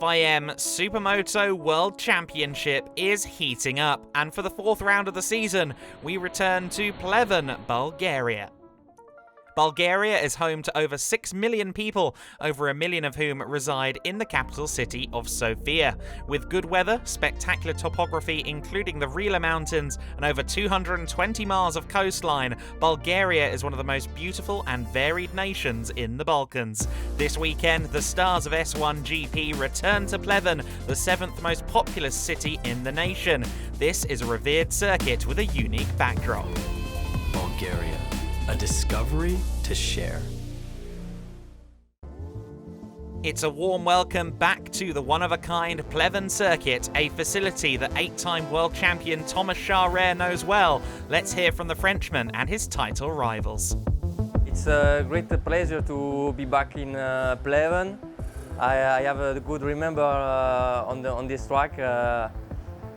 FIM Supermoto World Championship is heating up, and for the fourth round of the season, we return to Pleven, Bulgaria. Bulgaria is home to over 6 million people, over 1 million of whom reside in the capital city of Sofia. With good weather, spectacular topography including the Rila Mountains, and over 220 miles of coastline, Bulgaria is one of the most beautiful and varied nations in the Balkans. This weekend, the stars of S1GP return to Pleven, the 7th most populous city in the nation. This is a revered circuit with a unique backdrop. Bulgaria. A discovery to share. It's a warm welcome back to the one-of-a-kind Pleven circuit, a facility that 8-time world champion Thomas Charret knows well. Let's hear from the Frenchman and his title rivals. It's a great pleasure to be back in Pleven. I have a good remember on this track.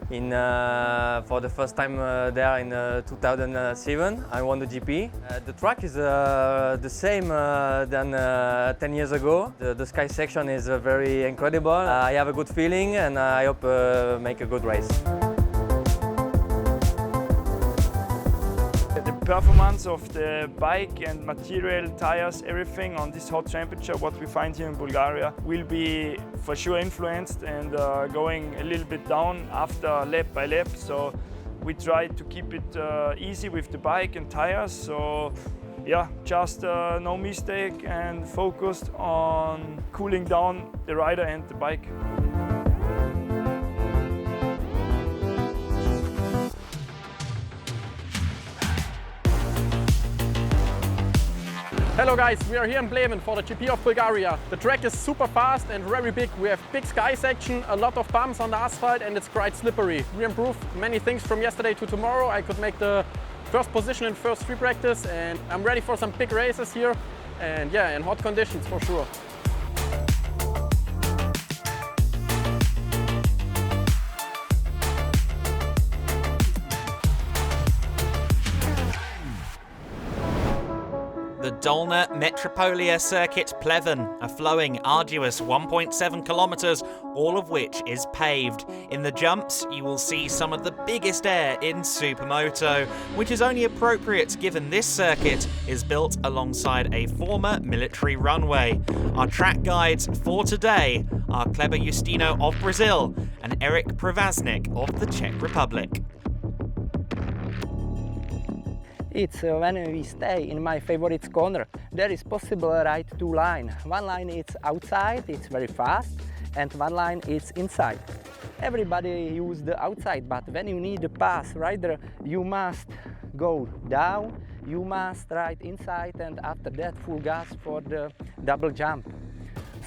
For the first time there in 2007, I won the GP. The track is the same than 10 years ago. The sky section is very incredible. I have a good feeling and I hope make a good race. The performance of the bike and material, tires, everything on this hot temperature, what we find here in Bulgaria, will be for sure influenced and going a little bit down after lap by lap. So we try to keep it easy with the bike and tires. So yeah, just no mistake and focused on cooling down the rider and the bike. Hello guys, we are here in Pleven for the GP of Bulgaria. The track is super fast and very big. We have big sky section, a lot of bumps on the asphalt and it's quite slippery. We improved many things from yesterday to tomorrow. I could make the first position in first free practice and I'm ready for some big races here. And yeah, in hot conditions for sure. The Dolna Metropolia Circuit Pleven, a flowing, arduous 1.7 kilometers, all of which is paved. In the jumps, you will see some of the biggest air in Supermoto, which is only appropriate given this circuit is built alongside a former military runway. Our track guides for today are Kleber Justino of Brazil and Eric Prevaznik of the Czech Republic. It's when we stay in my favorite corner, there is possible ride two lines. One line is outside, it's very fast, and one line is inside. Everybody use the outside, but when you need a pass rider, you must go down, you must ride inside, and after that full gas for the double jump.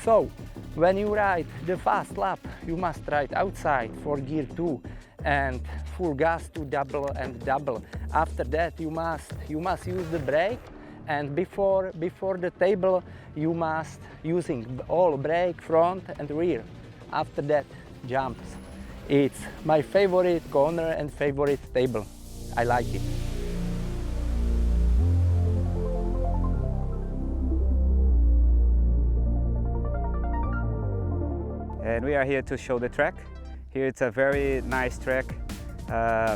So, when you ride the fast lap, you must ride outside for gear 2 and full gas to double and double. After that you must use the brake, and before the table you must using all brake front and rear. After that jumps. It's my favorite corner and favorite table. I like it. And we are here to show the track. Here it's a very nice track,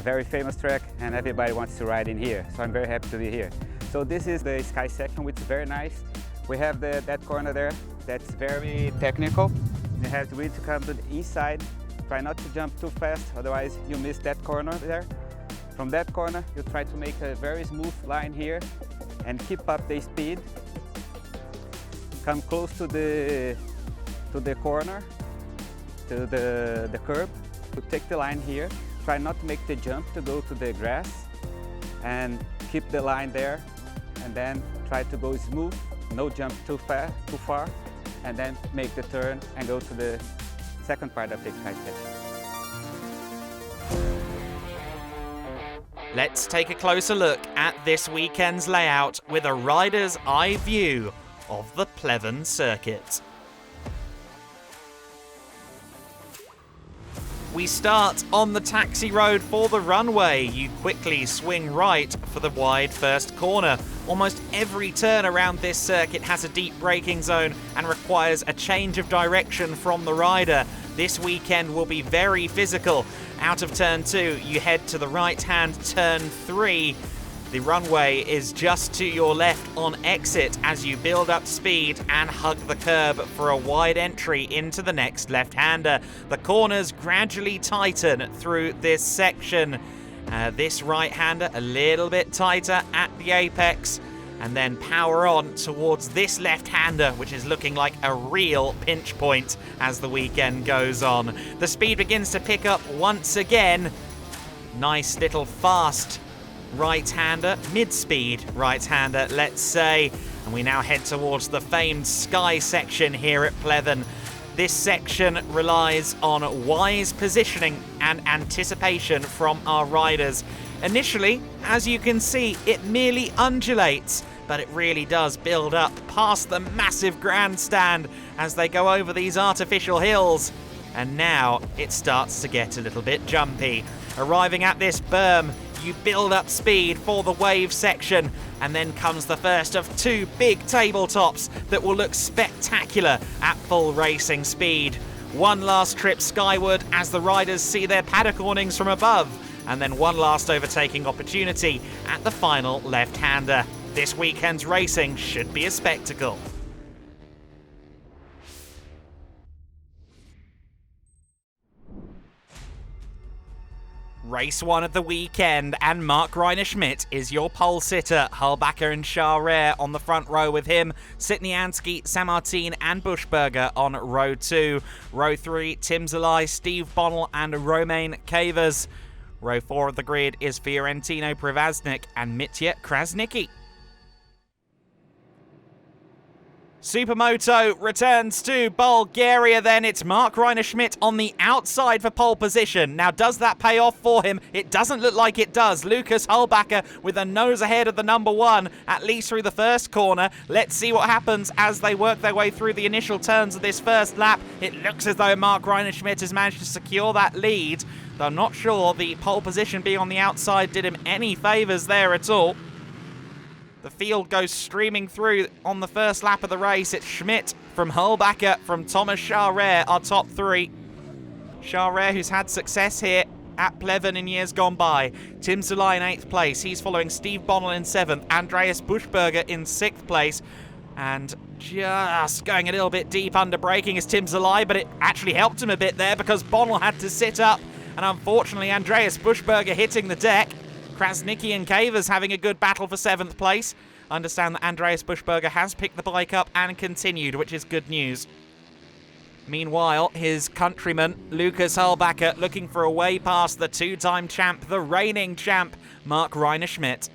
very famous track, and everybody wants to ride in here. So I'm very happy to be here. So this is the sky section, which is very nice. We have that corner there, that's very technical. You have to really come to the east side. Try not to jump too fast, otherwise you miss that corner there. From that corner, you try to make a very smooth line here and keep up the speed. Come close to the corner, to the curb. To take the line here, try not to make the jump to go to the grass and keep the line there, and then try to go smooth, no jump too far, and then make the turn and go to the second part of the sky section. Let's take a closer look at this weekend's layout with a rider's eye view of the Pleven circuit. We start on the taxi road for the runway. You quickly swing right for the wide first corner. Almost every turn around this circuit has a deep braking zone and requires a change of direction from the rider. This weekend will be very physical. Out of turn 2, you head to the right-hand turn 3. The runway is just to your left on exit as you build up speed and hug the curb for a wide entry into the next left-hander. The corners gradually tighten through this section. This right-hander a little bit tighter at the apex, and then power on towards this left-hander, which is looking like a real pinch point as the weekend goes on. The speed begins to pick up once again. Nice little fast right-hander, mid-speed right-hander, let's say. And we now head towards the famed Sky section here at Pleven. This section relies on wise positioning and anticipation from our riders. Initially, as you can see, it merely undulates, but it really does build up past the massive grandstand as they go over these artificial hills. And now it starts to get a little bit jumpy. Arriving at this berm, you build up speed for the wave section, and then comes the first of 2 big tabletops that will look spectacular at full racing speed. One last trip skyward as the riders see their paddock awnings from above, and then one last overtaking opportunity at the final left-hander. This weekend's racing should be a spectacle. Race 1 of the weekend, and Mark Reiner-Schmidt is your pole sitter. Hullbacher and Charrere on the front row with him. Sitniansky, Samartin and Buschberger on row 2. Row 3, Tim Zalai, Steve Bonnell and Romain Cavers. Row 4 of the grid is Fiorentino Privaznik and Mitya Krasnicki. Supermoto returns to Bulgaria then. It's Mark Reiner-Schmidt on the outside for pole position. Now, does that pay off for him? It doesn't look like it does. Lucas Hullbacher with a nose ahead of the number 1, at least through the first corner. Let's see what happens as they work their way through the initial turns of this first lap. It looks as though Mark Reiner-Schmidt has managed to secure that lead, though I'm not sure the pole position being on the outside did him any favours there at all. The field goes streaming through on the first lap of the race. It's Schmidt from Hullbacher, from Thomas Charrere, our top 3. Charrere, who's had success here at Pleven in years gone by. Tim Zalai in 8th place. He's following Steve Bonnell in 7th. Andreas Buschberger in 6th place. And just going a little bit deep under braking is Tim Zalai, but it actually helped him a bit there because Bonnell had to sit up. And unfortunately, Andreas Buschberger hitting the deck. Krasnicki and Cavers having a good battle for 7th place. I understand that Andreas Buschberger has picked the bike up and continued, which is good news. Meanwhile, his countryman, Lucas Hullbacher, looking for a way past the 2-time champ, the reigning champ, Mark Reiner-Schmidt.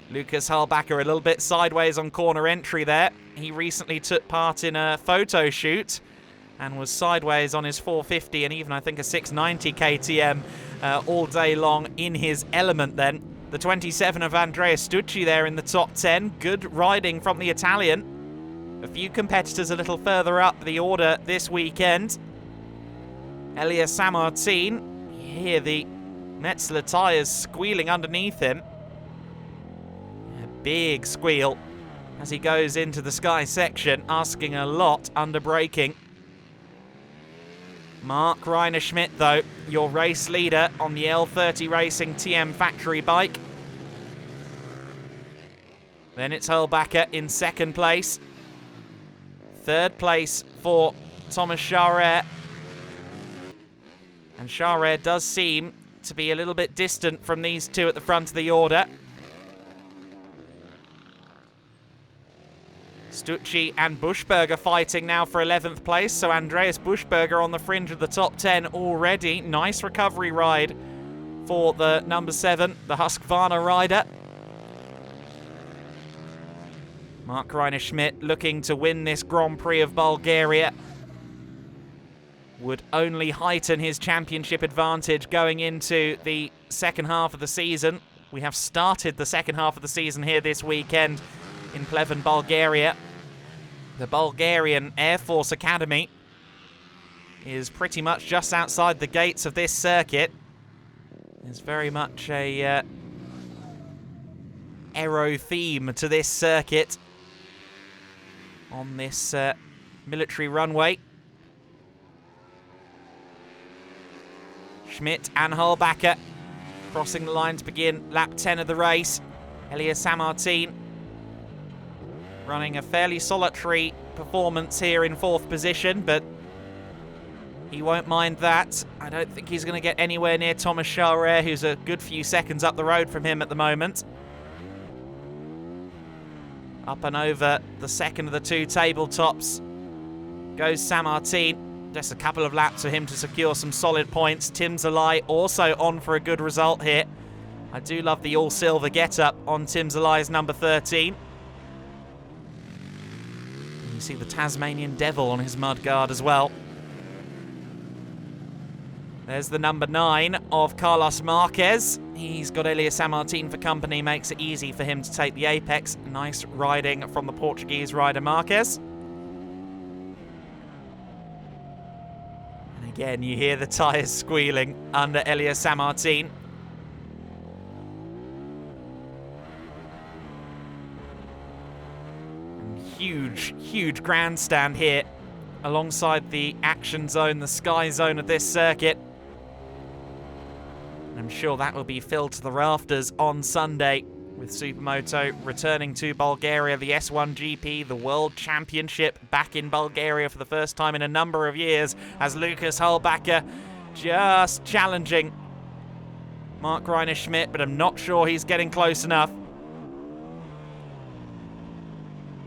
Lucas Hullbacher a little bit sideways on corner entry there. He recently took part in a photo shoot and was sideways on his 450 and even, I think, a 690 KTM all day long in his element then. The 27 of Andrea Stucci there in the top 10. Good riding from the Italian. A few competitors a little further up the order this weekend. Elia Samartin. You hear the Metzler tyres squealing underneath him. A big squeal as he goes into the Sky section, asking a lot under braking. Mark Reiner-Schmidt, though, your race leader on the L30 Racing TM factory bike. Then it's Hullbacher in 2nd place. 3rd place for Thomas Charrere. And Charrere does seem to be a little bit distant from these 2 at the front of the order. Stucci and Buschberger fighting now for 11th place, so Andreas Buschberger on the fringe of the top 10 already. Nice recovery ride for the number 7, the Husqvarna rider. Mark Reiner-Schmidt looking to win this Grand Prix of Bulgaria. Would only heighten his championship advantage going into the second half of the season. We have started the second half of the season here this weekend in Pleven, Bulgaria. The Bulgarian Air Force Academy is pretty much just outside the gates of this circuit. It's very much a aero theme to this circuit on this military runway. Schmidt and Hulbacher crossing the line to begin lap 10 of the race. Elias Sammartin running a fairly solitary performance here in 4th position, but he won't mind that. I don't think he's going to get anywhere near Thomas Charret, who's a good few seconds up the road from him at the moment. Up and over the second of the 2 tabletops goes Sammartin. Just a couple of laps for him to secure some solid points. Tim Zalai also on for a good result here. I do love the all-silver get-up on Tim Zalai's number 13. And you see the Tasmanian Devil on his mudguard as well. There's the number 9 of Carlos Marquez. He's got Elias Sammartin for company, makes it easy for him to take the apex. Nice riding from the Portuguese rider Marquez. And again, you hear the tyres squealing under Elias Sammartin. And huge grandstand here alongside the action zone, the sky zone of this circuit. I'm sure that will be filled to the rafters on Sunday, with Supermoto returning to Bulgaria, the S1GP, the World Championship, back in Bulgaria for the first time in a number of years, as Lukas Hulbacher just challenging Mark Reiner-Schmidt, but I'm not sure he's getting close enough.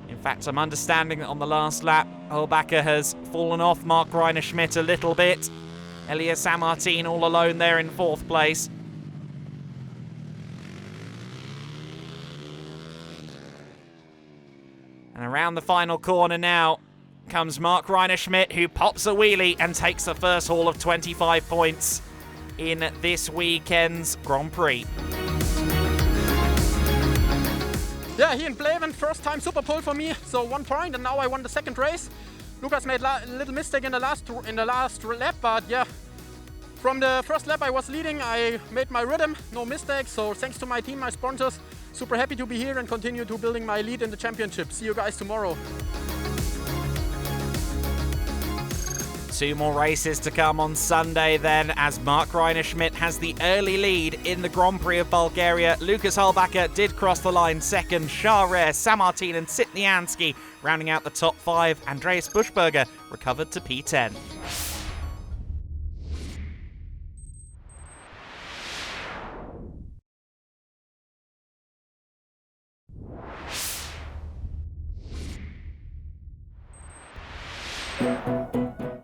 In fact, I'm understanding that on the last lap, Hulbacher has fallen off Mark Reiner-Schmidt a little bit. Elias Sammartin all alone there in 4th place. And around the final corner now comes Mark Reiner-Schmidt, who pops a wheelie and takes the first haul of 25 points in this weekend's Grand Prix. Yeah, here in Pleven, first time super pole for me, so 1 point, and now I won the 2nd race. Lucas made a little mistake in the last lap, but yeah, from the first lap I was leading, I made my rhythm, no mistakes, so thanks to my team, my sponsors, super happy to be here and continue to building my lead in the championship. See you guys tomorrow. 2 more races to come on Sunday then, as Mark Reiner-Schmidt has the early lead in the Grand Prix of Bulgaria. Lukas Hulbacher did cross the line second. Charret, Sammartin and Sitniansky rounding out the top 5. Andreas Buschberger recovered to P10.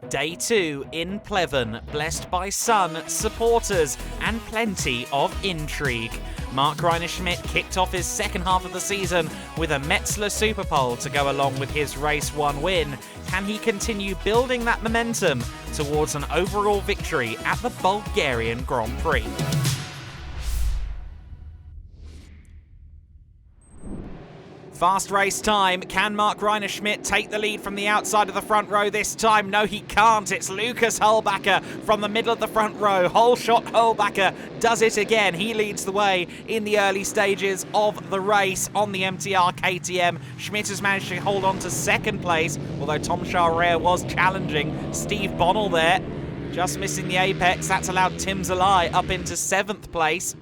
Day 2 in Pleven, blessed by sun, supporters, and plenty of intrigue. Mark Reiner-Schmidt kicked off his second half of the season with a Metzler Superpole to go along with his Race 1 win. Can he continue building that momentum towards an overall victory at the Bulgarian Grand Prix? Fast race time. Can Mark Reiner-Schmidt take the lead from the outside of the front row this time? No, he can't. It's Lukas Hulbacher from the middle of the front row. Whole shot Hulbacher does it again. He leads the way in the early stages of the race on the MTR KTM. Schmidt has managed to hold on to 2nd place, although Tom Charret was challenging Steve Bonnell there. Just missing the apex. That's allowed Tim Zalai up into 7th place.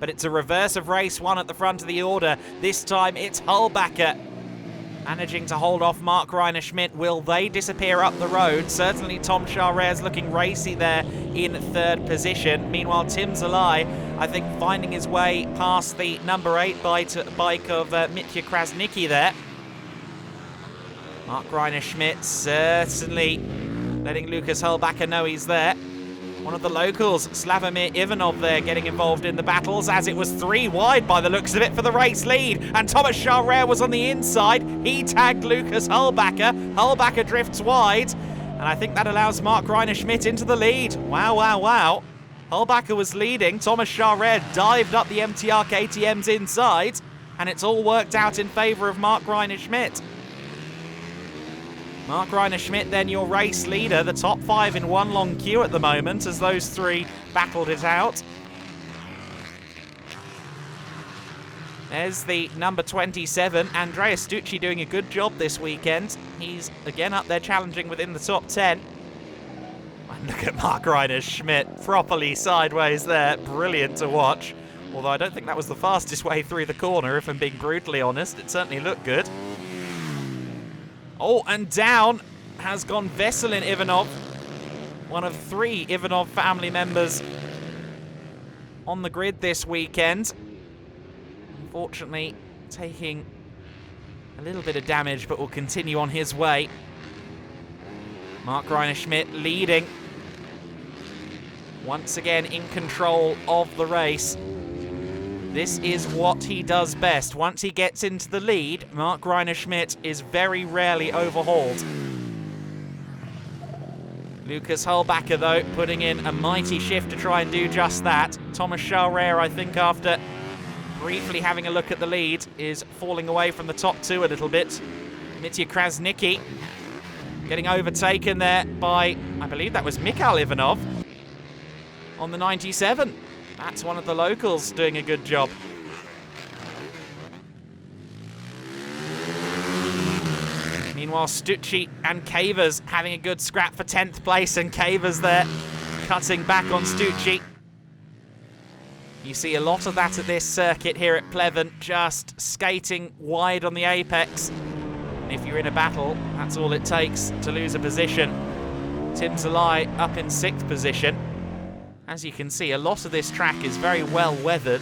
But it's a reverse of race 1 at the front of the order. This time it's Hulbacher managing to hold off Mark Reiner-Schmidt. Will they disappear up the road? Certainly Tom Charret is looking racy there in 3rd position. Meanwhile, Tim Zalai, I think, finding his way past the number 8 bike of Mitya Krasnicki there. Mark Reiner-Schmidt certainly letting Lukas Hulbacher know he's there. One of the locals, Slavomir Ivanov there, getting involved in the battles, as it was 3 wide by the looks of it for the race lead. And Thomas Charret was on the inside. He tagged Lukas Hulbacher. Hulbacher drifts wide. And I think that allows Mark Reiner-Schmidt into the lead. Wow, wow, wow. Hulbacher was leading. Thomas Charret dived up the MTR KTM's inside. And it's all worked out in favour of Mark Reiner-Schmidt. Mark Reiner-Schmidt then your race leader, the top 5 in one long queue at the moment as those 3 battled it out. There's the number 27, Andrea Stucci, doing a good job this weekend. He's again up there challenging within the top 10. And look at Mark Reiner-Schmidt, properly sideways there. Brilliant to watch. Although I don't think that was the fastest way through the corner, if I'm being brutally honest. It certainly looked good. Oh, and down has gone Veselin Ivanov, one of 3 Ivanov family members on the grid this weekend. Unfortunately, taking a little bit of damage, but will continue on his way. Mark Reiner-Schmidt leading. Once again in control of the race. This is what he does best. Once he gets into the lead, Mark Reiner-Schmidt is very rarely overhauled. Lucas Hulbacher, though, putting in a mighty shift to try and do just that. Thomas Schaurer, I think, after briefly having a look at the lead, is falling away from the top 2 a little bit. Mitya Krasnicki getting overtaken there by, I believe that was Mikhail Ivanov on the 97. That's one of the locals doing a good job. Meanwhile, Stucci and Cavers having a good scrap for 10th place, and Cavers there cutting back on Stucci. You see a lot of that at this circuit here at Pleven, just skating wide on the apex. And if you're in a battle, that's all it takes to lose a position. Tim Zalai up in 6th position. As you can see, a lot of this track is very well weathered.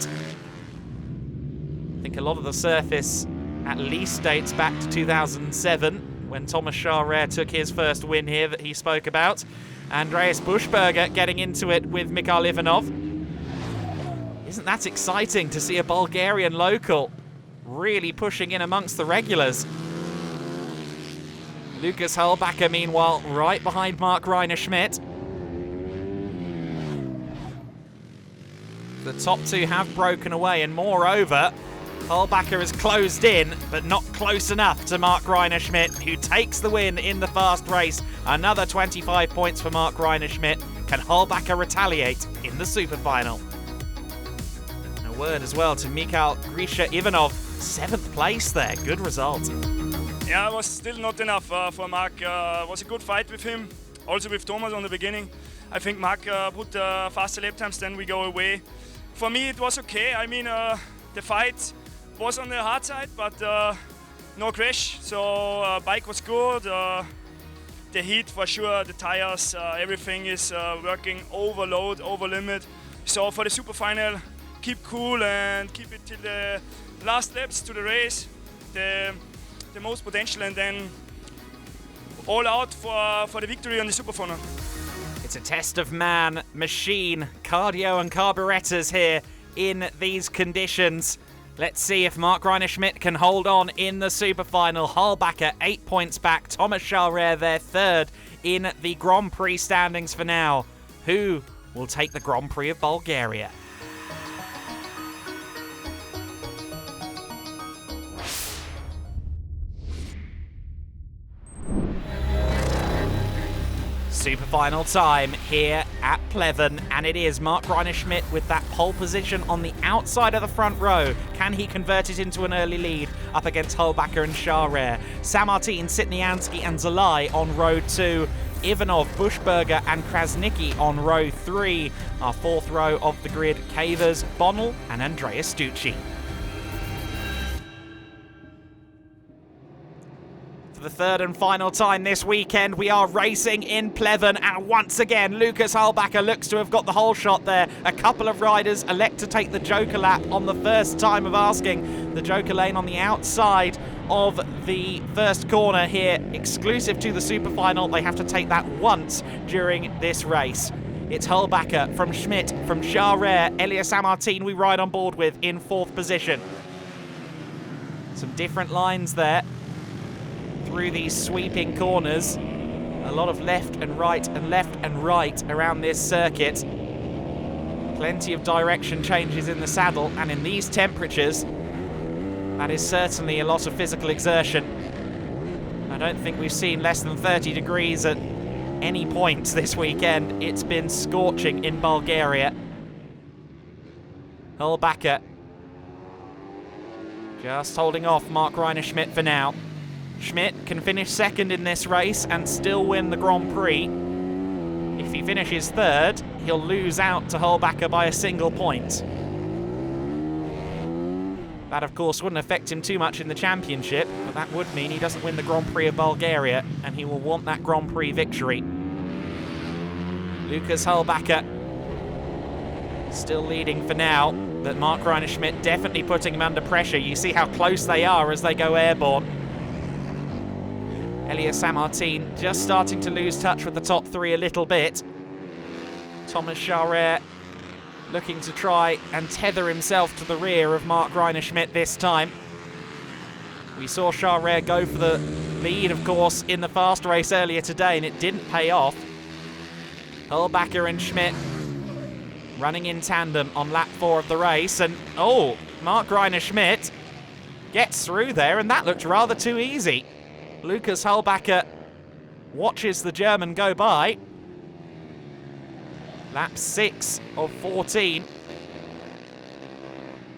I think a lot of the surface at least dates back to 2007, when Thomas Schaurer took his first win here that he spoke about. Andreas Buschberger getting into it with Mikhail Ivanov. Isn't that exciting to see a Bulgarian local really pushing in amongst the regulars? Lucas Hulbacher, meanwhile, right behind Mark Reiner-Schmidt. The top 2 have broken away, and moreover, Hulbacher is closed in, but not close enough to Mark Reiner-Schmidt, who takes the win in the fast race. Another 25 points for Mark Reiner-Schmidt. Can Hulbacher retaliate in the super final? A word as well to Mikhail Grisha Ivanov, 7th place there. Good result. Yeah, it was still not enough for Mark. It was a good fight with him, also with Thomas on the beginning. I think Mark put faster lap times, then we go away. For me, it was okay. I mean, the fight was on the hard side, but no crash, so bike was good. The heat for sure, the tires, everything is working overload, over limit. So for the super final, keep cool and keep it till the last laps to the race, the most potential, and then all out for the victory on the super final. It's a test of man, machine, cardio and carburetors here in these conditions. Let's see if Mark Reiner-Schmidt can hold on in the super final. Hulbacher 8 points back. Thomas Schaurer there 3rd in the Grand Prix standings for now. Who will take the Grand Prix of Bulgaria? Super final time here at Pleven, and it is Mark Reiner-Schmidt with that pole position on the outside of the front row. Can he convert it into an early lead up against Hulbacher and Schaurer? Samartin, Sitniansky and Zalai on row 2. Ivanov, Buschberger and Krasnicki on row 3. Our 4th row of the grid, Cavers, Bonnell and Andrea Stucci. For the 3rd and final time this weekend, we are racing in Pleven, and once again Lucas Hulbacher looks to have got the whole shot there. A couple of riders elect to take the Joker lap on the first time of asking. The Joker lane on the outside of the first corner here, exclusive to the super final. They have to take that once during this race. It's Hulbacher from Schmidt, from Schaurer, Elias Samartin we ride on board with in 4th position. Some different lines there through these sweeping corners. A lot of left and right around this circuit. Plenty of direction changes in the saddle, and in these temperatures, that is certainly a lot of physical exertion. I don't think we've seen less than 30 degrees at any point this weekend. It's been scorching in Bulgaria. Hulbacher Just holding off Mark Reiner Schmidt for now. Schmidt can finish second in this race and still win the Grand Prix. If he finishes third, he'll lose out to Holbacher by a single point. That, of course, wouldn't affect him too much in the championship, but that would mean he doesn't win the Grand Prix of Bulgaria, and he will want that Grand Prix victory. Lukas Holbacher still leading for now, but Mark Reiner Schmidt definitely putting him under pressure. You see how close they are as they go airborne. Elias Sammartin just starting to lose touch with the top three a little bit. Thomas Charret looking to try and tether himself to the rear of Mark Reiner Schmidt this time. We saw Charret go for the lead, of course, in the fast race earlier today, and it didn't pay off. Holbacher and Schmidt running in tandem on lap 4 of the race, and Mark Reiner Schmidt gets through there, and that looked rather too easy. Lukas Holbacher watches the German go by. Lap 6 of 14.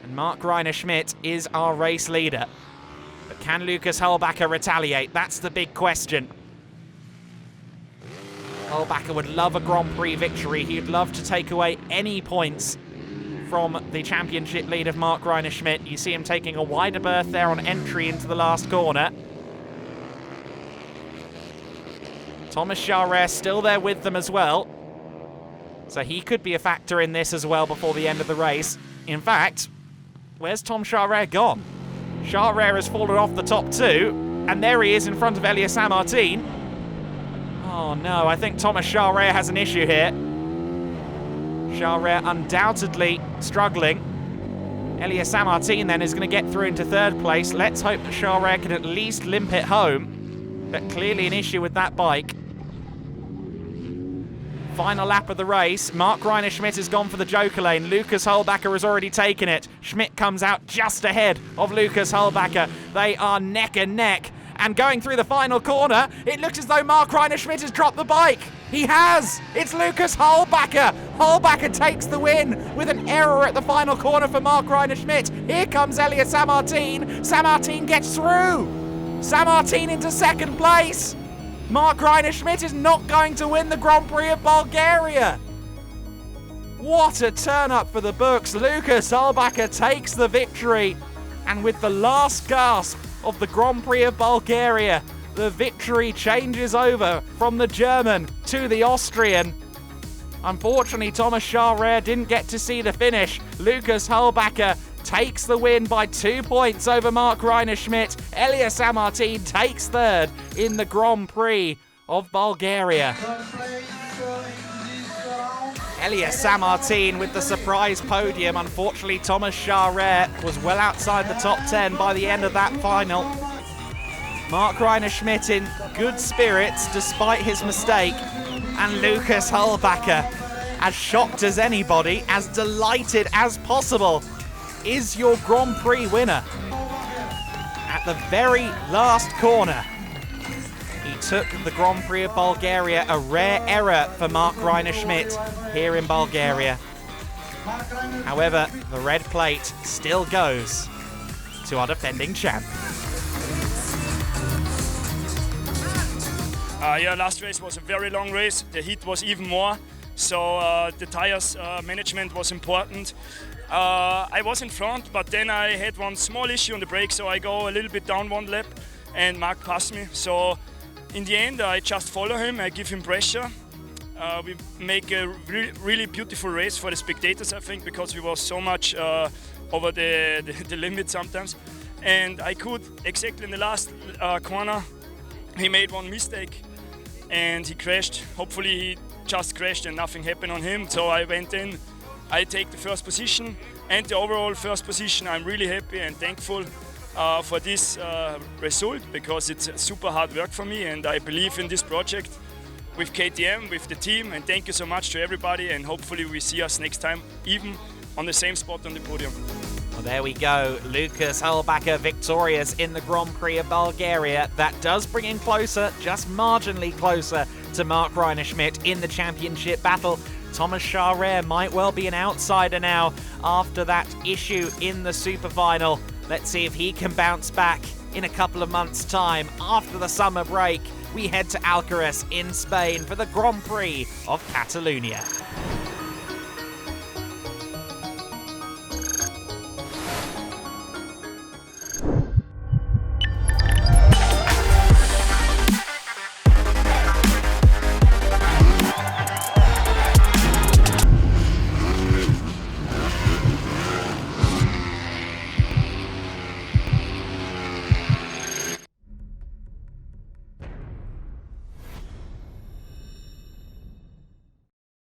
And Mark Reiner Schmidt is our race leader. But can Lukas Holbacher retaliate? That's the big question. Holbacher would love a Grand Prix victory. He'd love to take away any points from the championship lead of Mark Reiner Schmidt. You see him taking a wider berth there on entry into the last corner. Thomas Charret still there with them as well. So he could be a factor in this as well before the end of the race. In fact, where's Tom Charret gone? Charret has fallen off the top two, and there he is in front of Elias Sammartin. Oh no, I think Thomas Charret has an issue here. Charret undoubtedly struggling. Elias Sammartin then is going to get through into third place. Let's hope that Charret can at least limp it home. But clearly an issue with that bike. Final lap of the race. Mark Reiner Schmidt has gone for the Joker lane. Lukas Holbacher has already taken it. Schmidt comes out just ahead of Lukas Holbacher. They are neck and neck. And going through the final corner, it looks as though Mark Reiner Schmidt has dropped the bike. He has! It's Lukas Holbacher. Holbacher takes the win with an error at the final corner for Mark Reiner Schmidt. Here comes Elias Sammartin. Sammartin gets through. Sammartin into second place. Mark Reiner Schmidt is not going to win the Grand Prix of Bulgaria. What a turn up for the books. Lukas Holbacher takes the victory. And with the last gasp of the Grand Prix of Bulgaria, the victory changes over from the German to the Austrian. Unfortunately, Thomas Charret didn't get to see the finish. Lukas Holbacher takes the win by 2 points over Mark Reiner Schmidt. Elias Sammartin takes third in the Grand Prix of Bulgaria. Elias Sammartin with the surprise podium. Unfortunately, Thomas Charret was well outside the top 10 by the end of that final. Mark Reiner Schmidt in good spirits despite his mistake. And Lukas Holbacher, as shocked as anybody, as delighted as possible, is your Grand Prix winner. At the very last corner, he took the Grand Prix of Bulgaria, a rare error for Mark Reiner Schmidt here in Bulgaria. However, the red plate still goes to our defending champ. Last race was a very long race. The heat was even more, so the tires management was important. I was in front, but then I had one small issue on the brake, so I go a little bit down one lap and Mark passed me. So in the end, I just follow him, I give him pressure. We make a really beautiful race for the spectators, I think, because we were so much over the limit sometimes. And I could, exactly in the last corner, he made one mistake and he crashed. Hopefully he just crashed and nothing happened on him. So I went in, I take the first position and the overall first position. I'm really happy and thankful for this result, because it's super hard work for me and I believe in this project with KTM, with the team, and thank you so much to everybody, and hopefully we see us next time even on the same spot on the podium. Well, there we go. Lukas Holbacher victorious in the Grand Prix of Bulgaria. That does bring him closer, just marginally closer, to Mark Reiner Schmidt in the championship battle. Thomas Charret might well be an outsider now after that issue in the super final. Let's see if he can bounce back in a couple of months' time. After the summer break, we head to Alcaraz in Spain for the Grand Prix of Catalonia.